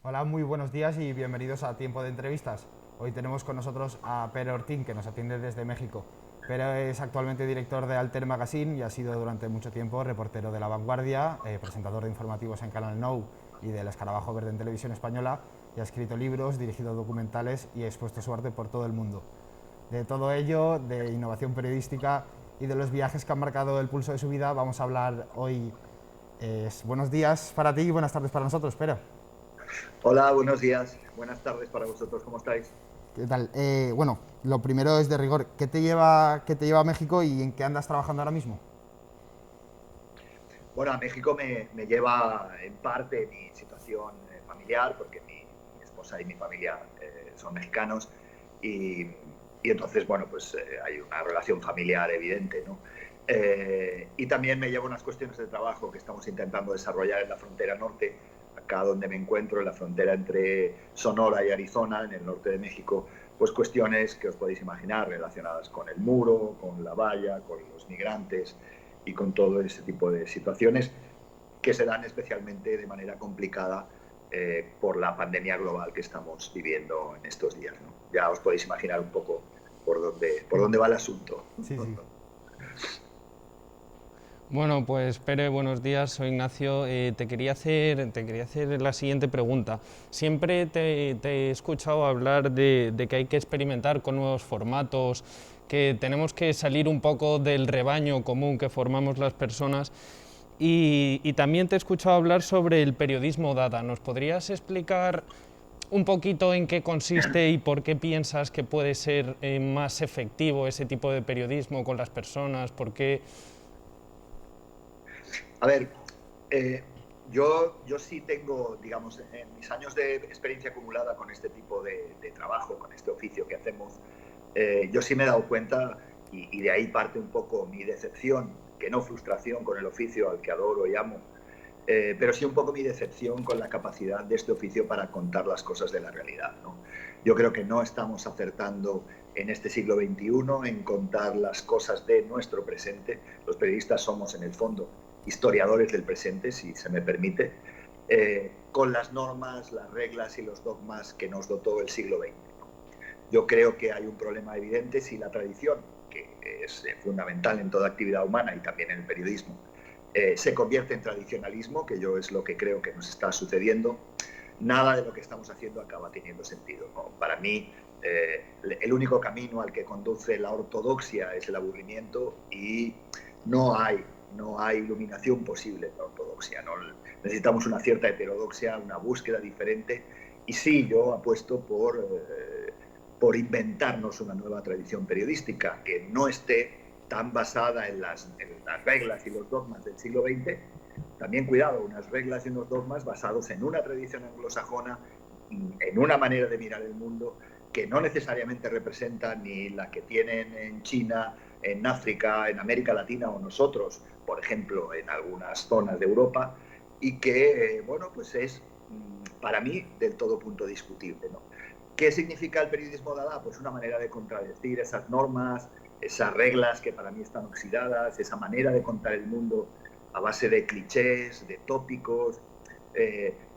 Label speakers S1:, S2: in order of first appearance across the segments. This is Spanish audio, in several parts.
S1: Hola, muy buenos días y bienvenidos a Tiempo de Entrevistas. Hoy tenemos con nosotros a Pere Ortín, que nos atiende desde México. Pere es actualmente director de Alter Magazine y ha sido durante mucho tiempo reportero de La Vanguardia, presentador de informativos en Canal Nou y del Escarabajo Verde en Televisión Española, y ha escrito libros, dirigido documentales y ha expuesto su arte por todo el mundo. De todo ello, de innovación periodística y de los viajes que han marcado el pulso de su vida, vamos a hablar hoy. Buenos días para ti y buenas tardes para nosotros, Pere.
S2: Hola, buenos días. Buenas tardes para vosotros. ¿Cómo estáis?
S1: ¿Qué tal? Bueno, lo primero es de rigor. Qué te lleva a México y en qué andas trabajando ahora mismo?
S2: Bueno, a México me lleva en parte mi situación familiar, porque mi esposa y mi familia son mexicanos y, y entonces, bueno, pues hay una relación familiar evidente, ¿no? Y también me lleva unas cuestiones de trabajo que estamos intentando desarrollar en la frontera norte, acá donde me encuentro, en la frontera entre Sonora y Arizona, en el norte de México, pues cuestiones que os podéis imaginar relacionadas con el muro, con la valla, con los migrantes y con todo ese tipo de situaciones que se dan especialmente de manera complicada por la pandemia global que estamos viviendo en estos días, ¿no? Ya os podéis imaginar un poco por dónde va el asunto.
S1: Sí, sí.
S3: Bueno, pues Pere, buenos días, soy Ignacio. Te quería hacer la siguiente pregunta. Siempre te he escuchado hablar de que hay que experimentar con nuevos formatos, que tenemos que salir un poco del rebaño común que formamos las personas. Y también te he escuchado hablar sobre el periodismo data. ¿Nos podrías explicar un poquito en qué consiste y por qué piensas que puede ser más efectivo ese tipo de periodismo con las personas? ¿Por qué?
S2: A ver, yo sí tengo, digamos, en mis años de experiencia acumulada con este tipo de trabajo, con este oficio que hacemos, yo sí me he dado cuenta, y de ahí parte un poco mi decepción, que no frustración con el oficio al que adoro y amo, pero sí un poco mi decepción con la capacidad de este oficio para contar las cosas de la realidad, ¿no? Yo creo que no estamos acertando en este siglo XXI en contar las cosas de nuestro presente. Los periodistas somos, en el fondo, historiadores del presente, si se me permite, con las normas, las reglas y los dogmas que nos dotó el siglo XX, ¿no? Yo creo que hay un problema evidente si la tradición, que es fundamental en toda actividad humana y también en el periodismo, se convierte en tradicionalismo, que yo es lo que creo que nos está sucediendo. Nada de lo que estamos haciendo acaba teniendo sentido, ¿no? Para mí, el único camino al que conduce la ortodoxia es el aburrimiento y no hay iluminación posible en la ortodoxia, ¿no? Necesitamos una cierta heterodoxia, una búsqueda diferente, y sí, yo apuesto por inventarnos una nueva tradición periodística que no esté tan basada en las reglas y los dogmas del siglo XX. También, cuidado, unas reglas y unos dogmas basados en una tradición anglosajona, en una manera de mirar el mundo que no necesariamente representa ni la que tienen en China, en África, en América Latina o nosotros, por ejemplo, en algunas zonas de Europa, y que, bueno, pues es para mí del todo punto discutible, ¿no? ¿Qué significa el periodismo dada? Pues una manera de contradecir esas normas, esas reglas que para mí están oxidadas, esa manera de contar el mundo a base de clichés, de tópicos.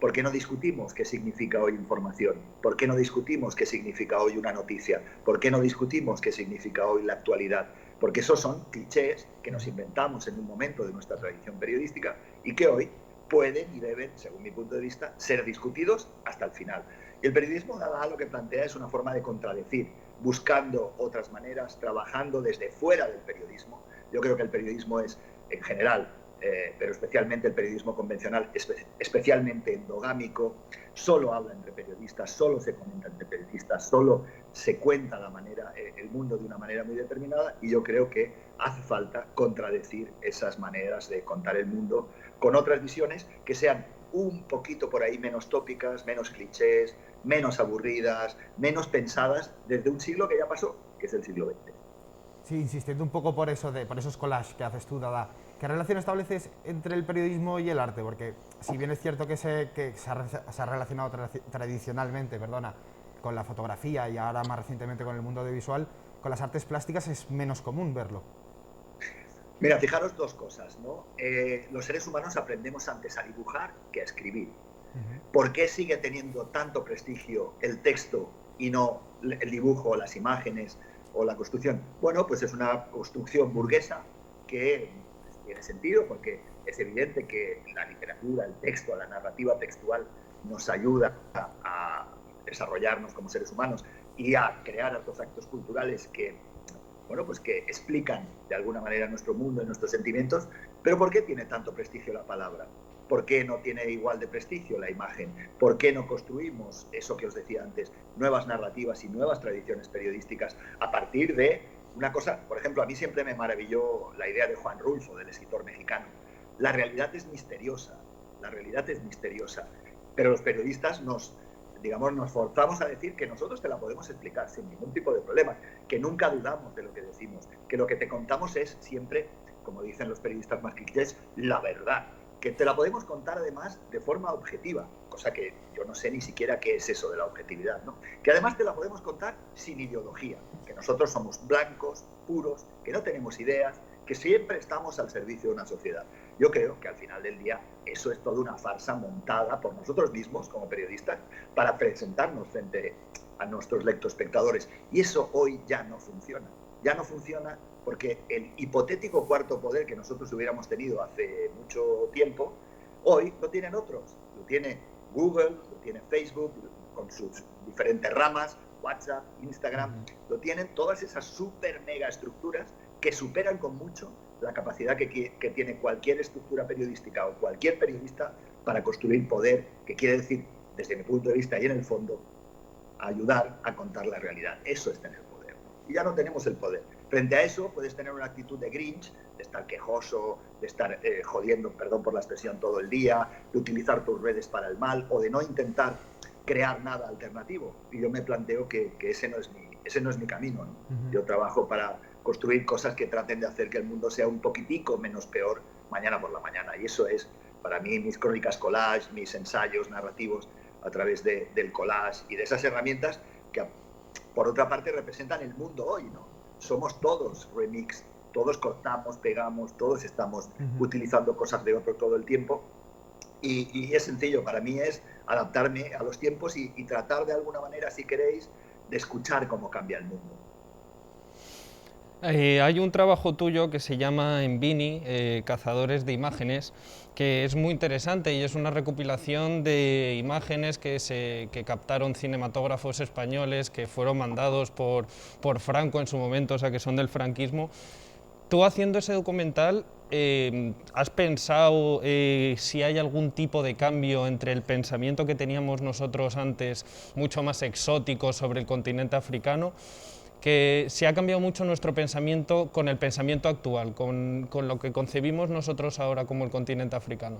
S2: ¿Por qué no discutimos qué significa hoy información? ¿Por qué no discutimos qué significa hoy una noticia? ¿Por qué no discutimos qué significa hoy la actualidad? Porque esos son clichés que nos inventamos en un momento de nuestra tradición periodística y que hoy pueden y deben, según mi punto de vista, ser discutidos hasta el final. Y el periodismo nada lo que plantea es una forma de contradecir, buscando otras maneras, trabajando desde fuera del periodismo. Yo creo que el periodismo es, en general, pero especialmente el periodismo convencional, especialmente endogámico, solo habla entre periodistas, solo se comenta entre periodistas, solo se cuenta el mundo de una manera muy determinada, y yo creo que hace falta contradecir esas maneras de contar el mundo con otras visiones que sean un poquito por ahí menos tópicas, menos clichés, menos aburridas, menos pensadas desde un siglo que ya pasó, que es el siglo XX.
S1: Sí, insistiendo un poco por esos collages que haces tú, Dada. ¿Qué relación estableces entre el periodismo y el arte? Porque si bien es cierto que se ha relacionado tradicionalmente, perdona, con la fotografía y ahora más recientemente con el mundo audiovisual, con las artes plásticas es menos común verlo.
S2: Mira, fijaros dos cosas, ¿no? Los seres humanos aprendemos antes a dibujar que a escribir. ¿Por qué sigue teniendo tanto prestigio el texto y no el dibujo, las imágenes o la construcción? Bueno, pues es una construcción burguesa que tiene sentido porque es evidente que la literatura, el texto, la narrativa textual nos ayuda a desarrollarnos como seres humanos y a crear artefactos culturales que, bueno, pues que explican de alguna manera nuestro mundo y nuestros sentimientos. Pero ¿por qué tiene tanto prestigio la palabra? ¿Por qué no tiene igual de prestigio la imagen? ¿Por qué no construimos eso que os decía antes, nuevas narrativas y nuevas tradiciones periodísticas a partir de una cosa? Por ejemplo, a mí siempre me maravilló la idea de Juan Rulfo, del escritor mexicano. La realidad es misteriosa, pero los periodistas nos forzamos a decir que nosotros te la podemos explicar sin ningún tipo de problema, que nunca dudamos de lo que decimos, que lo que te contamos es siempre, como dicen los periodistas más clichés, la verdad, que te la podemos contar además de forma objetiva, cosa que yo no sé ni siquiera qué es eso de la objetividad, ¿no? Que además te la podemos contar sin ideología, que nosotros somos blancos, puros, que no tenemos ideas, que siempre estamos al servicio de una sociedad. Yo creo que al final del día eso es toda una farsa montada por nosotros mismos como periodistas para presentarnos frente a nuestros lectoespectadores. Y eso hoy ya no funciona. Ya no funciona porque el hipotético cuarto poder que nosotros hubiéramos tenido hace mucho tiempo, hoy lo tienen otros. Lo tiene Google, lo tiene Facebook, con sus diferentes ramas, WhatsApp, Instagram, lo tienen todas esas super mega estructuras que superan con mucho la capacidad que tiene cualquier estructura periodística o cualquier periodista para construir poder, que quiere decir, desde mi punto de vista y en el fondo, ayudar a contar la realidad. Eso es tener poder. Y ya no tenemos el poder. Frente a eso puedes tener una actitud de Grinch, de estar quejoso, de estar jodiendo, perdón por la expresión, todo el día, de utilizar tus redes para el mal o de no intentar crear nada alternativo. Y yo me planteo que ese no es mi camino, ¿no? Yo trabajo para construir cosas que traten de hacer que el mundo sea un poquitico menos peor mañana por la mañana. Y eso es, para mí, mis crónicas collage, mis ensayos narrativos a través del collage y de esas herramientas que, por otra parte, representan el mundo hoy, ¿no? Somos todos remix, todos cortamos, pegamos, todos estamos utilizando cosas de otro todo el tiempo. Y es sencillo, para mí es adaptarme a los tiempos y tratar de alguna manera, si queréis, de escuchar cómo cambia el mundo.
S3: Hay un trabajo tuyo que se llama Envini, Cazadores de Imágenes, que es muy interesante y es una recopilación de imágenes que captaron cinematógrafos españoles que fueron mandados por Franco en su momento, o sea que son del franquismo. Tú haciendo ese documental, ¿has pensado si hay algún tipo de cambio entre el pensamiento que teníamos nosotros antes, mucho más exótico sobre el continente africano, que se ha cambiado mucho nuestro pensamiento con el pensamiento actual, con lo que concebimos nosotros ahora como el continente africano?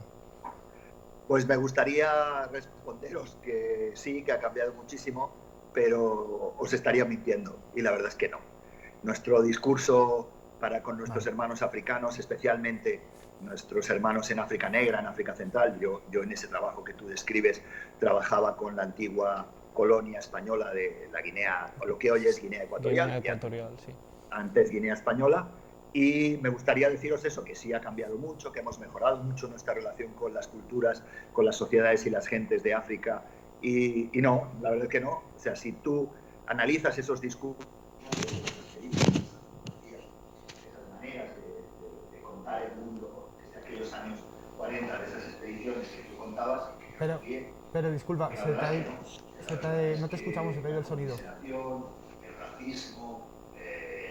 S2: Pues me gustaría responderos que sí, que ha cambiado muchísimo, pero os estaría mintiendo, y la verdad es que no. Nuestro discurso para con nuestros hermanos africanos, especialmente nuestros hermanos en África Negra, en África Central, yo en ese trabajo que tú describes trabajaba con la antigua colonia española de la Guinea, o lo que hoy es Guinea Ecuatorial,
S3: Sí.
S2: Antes Guinea Española, y me gustaría deciros eso, que sí ha cambiado mucho, que hemos mejorado mucho nuestra relación con las culturas, con las sociedades y las gentes de África, y no, la verdad es que no. O sea, si tú analizas esos discursos, esas maneras de contar el mundo desde aquellos años 40, de esas expediciones que tú contabas,
S1: pero disculpa, no te escuchamos, se te ha ido el sonido.
S2: El racismo,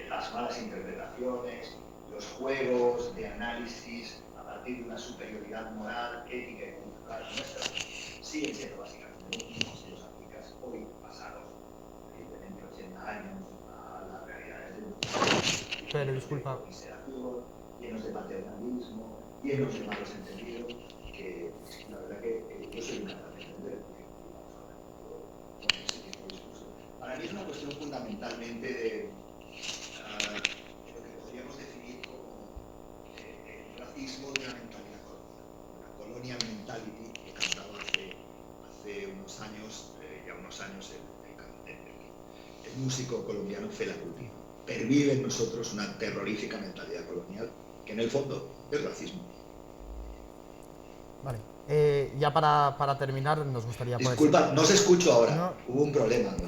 S2: las malas interpretaciones, los juegos de análisis a partir de una superioridad moral, ética y cultural nuestra, siguen siendo básicamente los mismos que los aplicas hoy, pasados evidentemente 80 años a las realidades de nuestro.
S1: Pero disculpa.
S2: Llenos de paternalismo, llenos de malos entendidos, que la verdad que yo soy incapaz de entender. Para mí es una cuestión fundamentalmente de lo que podríamos definir como el racismo de una mentalidad colonial, una colonial mentality que cantaba hace unos años, el músico colombiano Fela Kuti. Pervive en nosotros una terrorífica mentalidad colonial que en el fondo es racismo.
S1: Vale. Ya para terminar, nos gustaría poder...
S2: Disculpa, no os escucho ahora.
S1: No.
S2: Hubo un problema, ¿no?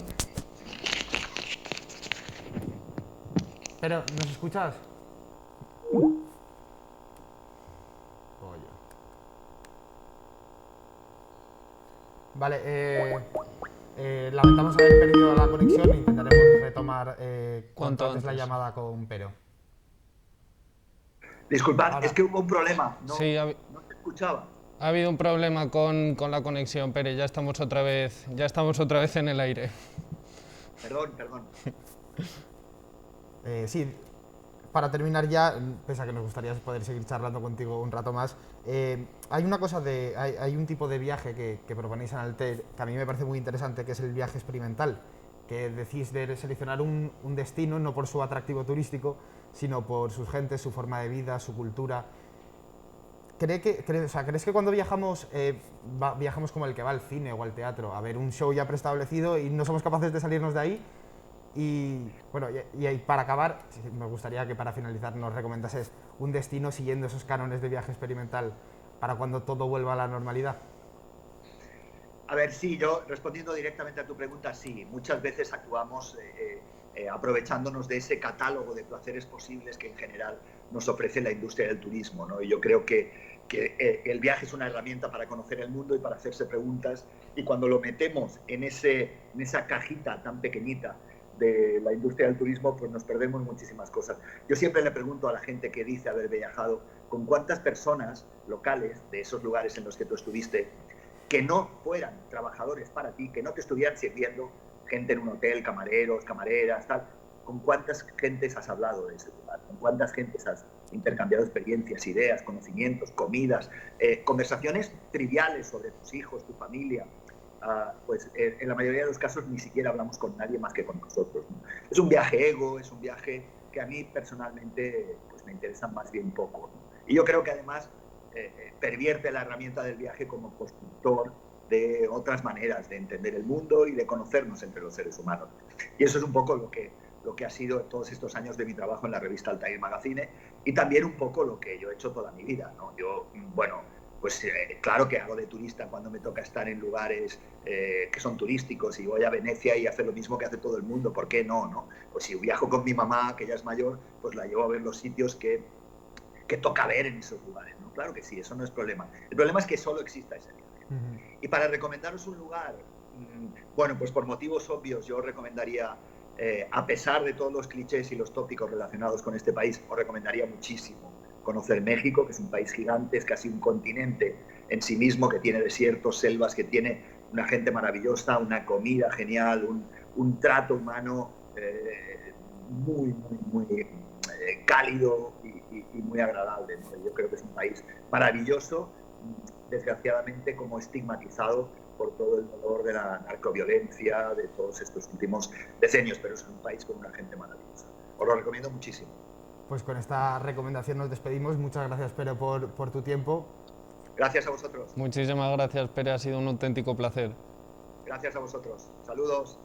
S1: Pero, ¿nos escuchas? Oye. Vale, lamentamos haber perdido la conexión e intentaremos retomar cuanto antes la llamada con Pero.
S2: Disculpad,
S1: Ahora.
S2: es que hubo un problema. No,
S3: Sí,
S2: no se escuchaba.
S3: ha habido un problema con la conexión, Pere, ya estamos otra vez en el aire.
S2: Perdón.
S1: Sí, para terminar ya, pese a que nos gustaría poder seguir charlando contigo un rato más, hay una cosa hay un tipo de viaje que proponéis en Alter que a mí me parece muy interesante, que es el viaje experimental, que decís de seleccionar un destino no por su atractivo turístico, sino por sus gentes, su forma de vida, su cultura. ¿Crees que cuando viajamos, viajamos como el que va al cine o al teatro, a ver un show ya preestablecido y no somos capaces de salirnos de ahí? Y bueno, y para acabar, me gustaría que para finalizar nos recomendases un destino siguiendo esos cánones de viaje experimental para cuando todo vuelva a la normalidad.
S2: A ver, sí, yo respondiendo directamente a tu pregunta, sí, muchas veces actuamos aprovechándonos de ese catálogo de placeres posibles que en general nos ofrece la industria del turismo, ¿no? Y yo creo que el viaje es una herramienta para conocer el mundo y para hacerse preguntas, y cuando lo metemos en esa cajita tan pequeñita de la industria del turismo, pues nos perdemos muchísimas cosas. Yo siempre le pregunto a la gente que dice haber viajado, ¿con cuántas personas locales de esos lugares en los que tú estuviste que no fueran trabajadores para ti, que no te estuvieran sirviendo, gente en un hotel, camareros, camareras, tal, con cuántas gentes has hablado de ese lugar, con cuántas gentes has intercambiado experiencias, ideas, conocimientos, comidas, conversaciones triviales sobre tus hijos, tu familia? Pues en la mayoría de los casos ni siquiera hablamos con nadie más que con nosotros, ¿no? Es un viaje ego, es un viaje que a mí personalmente pues me interesa más bien poco, ¿no? Y yo creo que además pervierte la herramienta del viaje como constructor de otras maneras de entender el mundo y de conocernos entre los seres humanos. Y eso es un poco lo que ha sido todos estos años de mi trabajo en la revista Altair Magazine, y también un poco lo que yo he hecho toda mi vida, ¿no? Yo, bueno, pues claro que hago de turista cuando me toca estar en lugares que son turísticos, y voy a Venecia y hace lo mismo que hace todo el mundo, ¿por qué no, no? Pues si viajo con mi mamá, que ya es mayor, pues la llevo a ver los sitios que toca ver en esos lugares, ¿no? Claro que sí, eso no es problema. El problema es que solo exista ese viaje. Y para recomendaros un lugar, bueno, pues por motivos obvios yo os recomendaría, a pesar de todos los clichés y los tópicos relacionados con este país, os recomendaría muchísimo conocer México, que es un país gigante, es casi un continente en sí mismo, que tiene desiertos, selvas, que tiene una gente maravillosa, una comida genial, un trato humano muy cálido y muy agradable, ¿no? Yo creo que es un país maravilloso, desgraciadamente como estigmatizado por todo el dolor de la narcoviolencia de todos estos últimos decenios, pero es un país con una gente maravillosa. Os lo recomiendo muchísimo.
S1: Pues con esta recomendación nos despedimos. Muchas gracias, Pero, por tu tiempo.
S2: Gracias a vosotros.
S3: Muchísimas gracias, Pere, ha sido un auténtico placer.
S2: Gracias a vosotros. Saludos.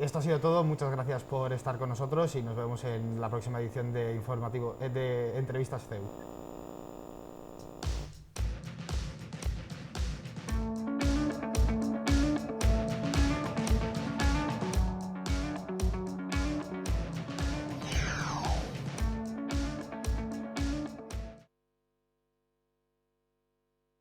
S1: Esto ha sido todo. Muchas gracias por estar con nosotros y nos vemos en la próxima edición de Entrevistas CEU.